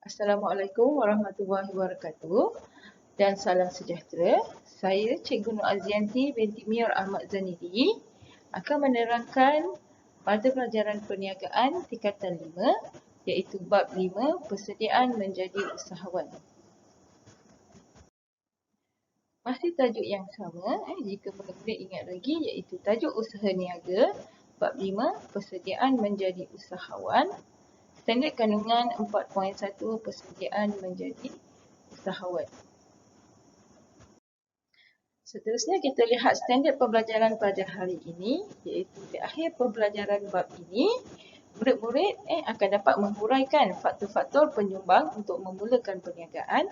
Assalamualaikum warahmatullahi wabarakatuh dan salam sejahtera. Saya Cikgu Nur Azianti binti Mir Ahmad Zanidi akan menerangkan mata pelajaran perniagaan tingkatan 5 iaitu bab 5 persediaan menjadi usahawan. Masih tajuk yang sama jika murid-murid ingat lagi iaitu tajuk usaha niaga bab 5 persediaan menjadi usahawan. Standard kandungan 4.1 persediaan menjadi usahawan. Seterusnya kita lihat standard pembelajaran pada hari ini iaitu di akhir pembelajaran bab ini murid-murid akan dapat menghuraikan faktor-faktor penyumbang untuk memulakan perniagaan.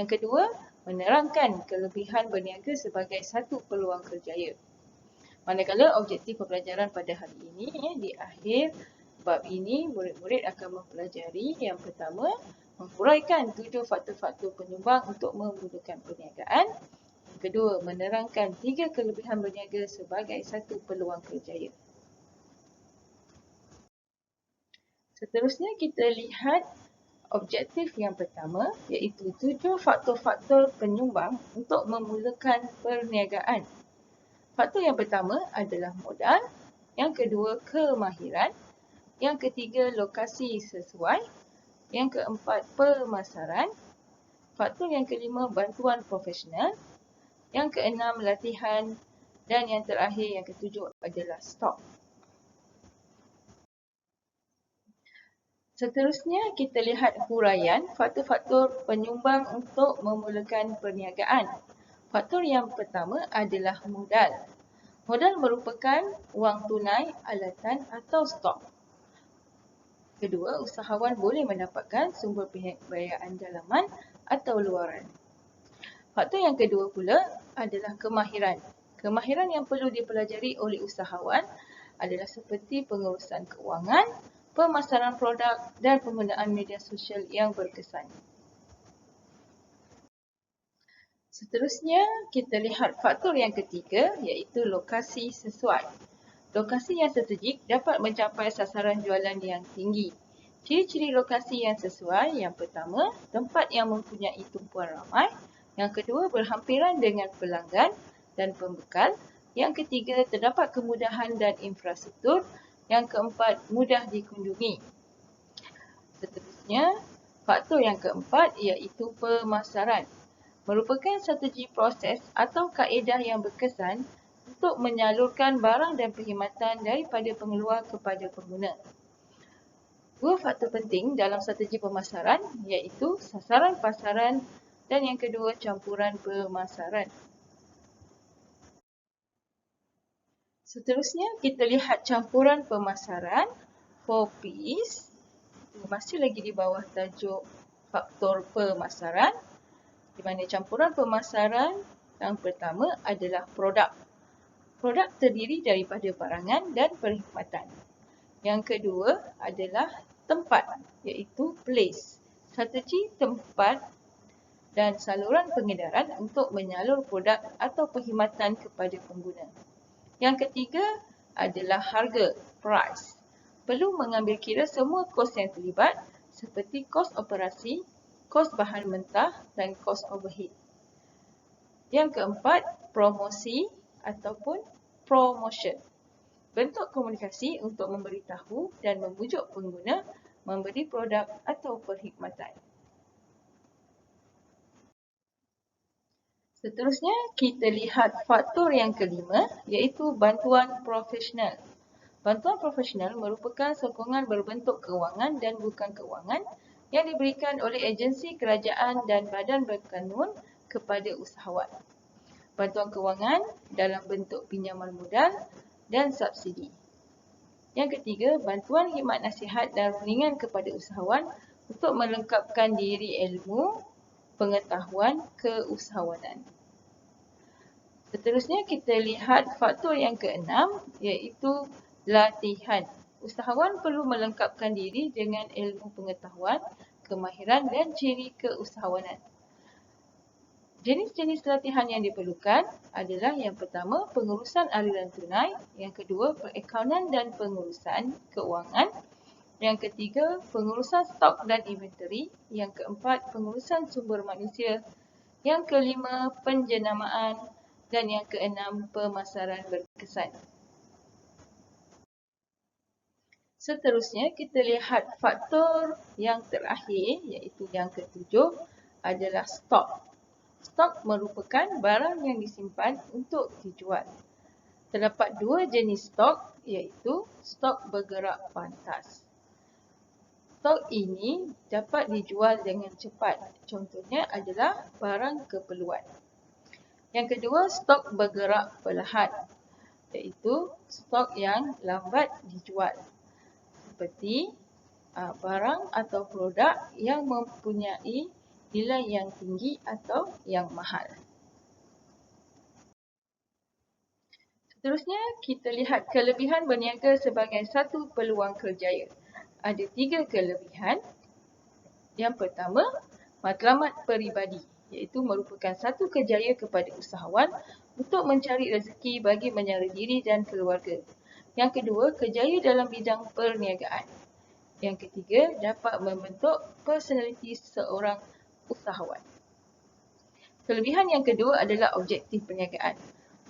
Yang kedua, menerangkan kelebihan berniaga sebagai satu peluang kerjaya. Manakala objektif pembelajaran pada hari ini di akhir bab ini murid-murid akan mempelajari yang pertama, menghuraikan 7 faktor-faktor penyumbang untuk memulakan perniagaan. Yang kedua, menerangkan 3 kelebihan berniaga sebagai satu peluang kerjaya. Seterusnya kita lihat objektif yang pertama iaitu 7 faktor-faktor penyumbang untuk memulakan perniagaan. Faktor yang pertama adalah modal, yang kedua kemahiran, yang ketiga lokasi sesuai, yang keempat pemasaran, faktor yang kelima bantuan profesional, yang keenam latihan dan yang terakhir yang ketujuh adalah stok. Seterusnya kita lihat huraian faktor-faktor penyumbang untuk memulakan perniagaan. Faktor yang pertama adalah modal. Modal merupakan wang tunai, alatan atau stok. Kedua, usahawan boleh mendapatkan sumber pembiayaan dalaman atau luaran. Faktor yang kedua pula adalah kemahiran. Kemahiran yang perlu dipelajari oleh usahawan adalah seperti pengurusan kewangan, pemasaran produk dan penggunaan media sosial yang berkesan. Seterusnya, kita lihat faktor yang ketiga iaitu lokasi sesuai. Lokasi yang strategik dapat mencapai sasaran jualan yang tinggi. Ciri-ciri lokasi yang sesuai, yang pertama, tempat yang mempunyai tumpuan ramai. Yang kedua, berhampiran dengan pelanggan dan pembekal. Yang ketiga, terdapat kemudahan dan infrastruktur. Yang keempat, mudah dikunjungi. Seterusnya, faktor yang keempat iaitu pemasaran. Merupakan strategi proses atau kaedah yang berkesan untuk menyalurkan barang dan perkhidmatan daripada pengeluar kepada pengguna. Dua faktor penting dalam strategi pemasaran iaitu sasaran pasaran dan yang kedua campuran pemasaran. Seterusnya kita lihat campuran pemasaran 4Ps. Masih lagi di bawah tajuk faktor pemasaran. Di mana campuran pemasaran yang pertama adalah produk. Produk terdiri daripada barangan dan perkhidmatan. Yang kedua adalah tempat iaitu place. Strategi tempat dan saluran pengedaran untuk menyalur produk atau perkhidmatan kepada pengguna. Yang ketiga adalah harga, price. Perlu mengambil kira semua kos yang terlibat seperti kos operasi, kos bahan mentah dan kos overhead. Yang keempat, promosi ataupun promotion. Bentuk komunikasi untuk memberitahu dan membujuk pengguna membeli produk atau perkhidmatan. Seterusnya, kita lihat faktor yang kelima iaitu bantuan profesional. Bantuan profesional merupakan sokongan berbentuk kewangan dan bukan kewangan yang diberikan oleh agensi kerajaan dan badan berkanun kepada usahawan. Bantuan kewangan dalam bentuk pinjaman modal dan subsidi. Yang ketiga, bantuan khidmat nasihat dan rundingan kepada usahawan untuk melengkapkan diri ilmu, pengetahuan keusahawanan. Seterusnya kita lihat faktor yang keenam iaitu latihan. Usahawan perlu melengkapkan diri dengan ilmu pengetahuan, kemahiran dan ciri keusahawanan. Jenis-jenis latihan yang diperlukan adalah yang pertama, pengurusan aliran tunai, yang kedua, perakaunan dan pengurusan keuangan, Yang ketiga, pengurusan stok dan inventory. Yang keempat, pengurusan sumber manusia. Yang kelima, penjenamaan. Dan yang keenam, pemasaran berkesan. Seterusnya, kita lihat faktor yang terakhir, iaitu yang ketujuh, adalah stok. Stok merupakan barang yang disimpan untuk dijual. Terdapat dua jenis stok, iaitu stok bergerak pantas. Stok ini dapat dijual dengan cepat. Contohnya adalah barang keperluan. Yang kedua, stok bergerak perlahan, iaitu stok yang lambat dijual. Seperti barang atau produk yang mempunyai nilai yang tinggi atau yang mahal. Seterusnya, kita lihat kelebihan berniaga sebagai satu peluang kerjaya. Ada 3 kelebihan. Yang pertama, matlamat peribadi, iaitu merupakan satu kerjaya kepada usahawan untuk mencari rezeki bagi menyara diri dan keluarga. Yang kedua, kerjaya dalam bidang perniagaan. Yang ketiga, dapat membentuk personaliti seorang usahawan. Kelebihan yang kedua adalah objektif perniagaan.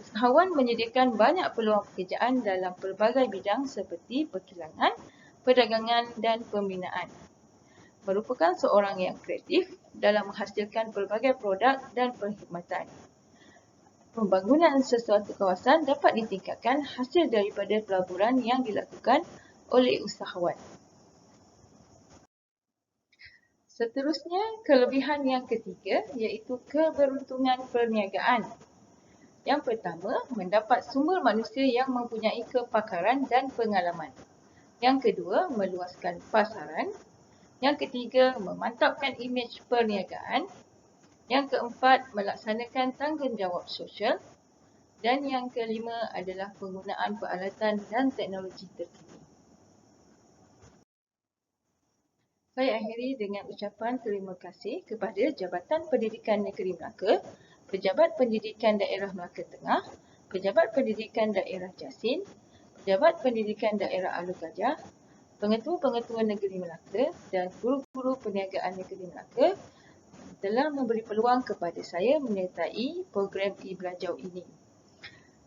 Usahawan menyediakan banyak peluang pekerjaan dalam pelbagai bidang seperti perkilangan, perdagangan dan pembinaan. Merupakan seorang yang kreatif dalam menghasilkan pelbagai produk dan perkhidmatan. Pembangunan sesuatu kawasan dapat ditingkatkan hasil daripada pelaburan yang dilakukan oleh usahawan. Seterusnya, kelebihan yang ketiga iaitu keberuntungan perniagaan. Yang pertama, mendapat sumber manusia yang mempunyai kepakaran dan pengalaman. Yang kedua, meluaskan pasaran. Yang ketiga, memantapkan imej perniagaan. Yang keempat, melaksanakan tanggungjawab sosial. Dan yang kelima adalah penggunaan peralatan dan teknologi terkini. Saya akhiri dengan ucapan terima kasih kepada Jabatan Pendidikan Negeri Melaka, Pejabat Pendidikan Daerah Melaka Tengah, Pejabat Pendidikan Daerah Jasin, Pejabat Pendidikan Daerah Alor Gajah, Pengetua-Pengetua Negeri Melaka dan guru-guru perniagaan Negeri Melaka telah memberi peluang kepada saya menyertai program e-Belajar ini.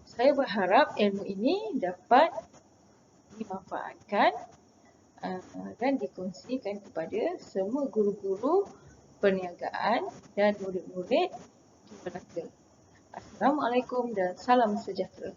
Saya berharap ilmu ini dapat dimanfaatkan dan dikongsikan kepada semua guru-guru perniagaan dan murid-murid di Melaka. Assalamualaikum dan salam sejahtera.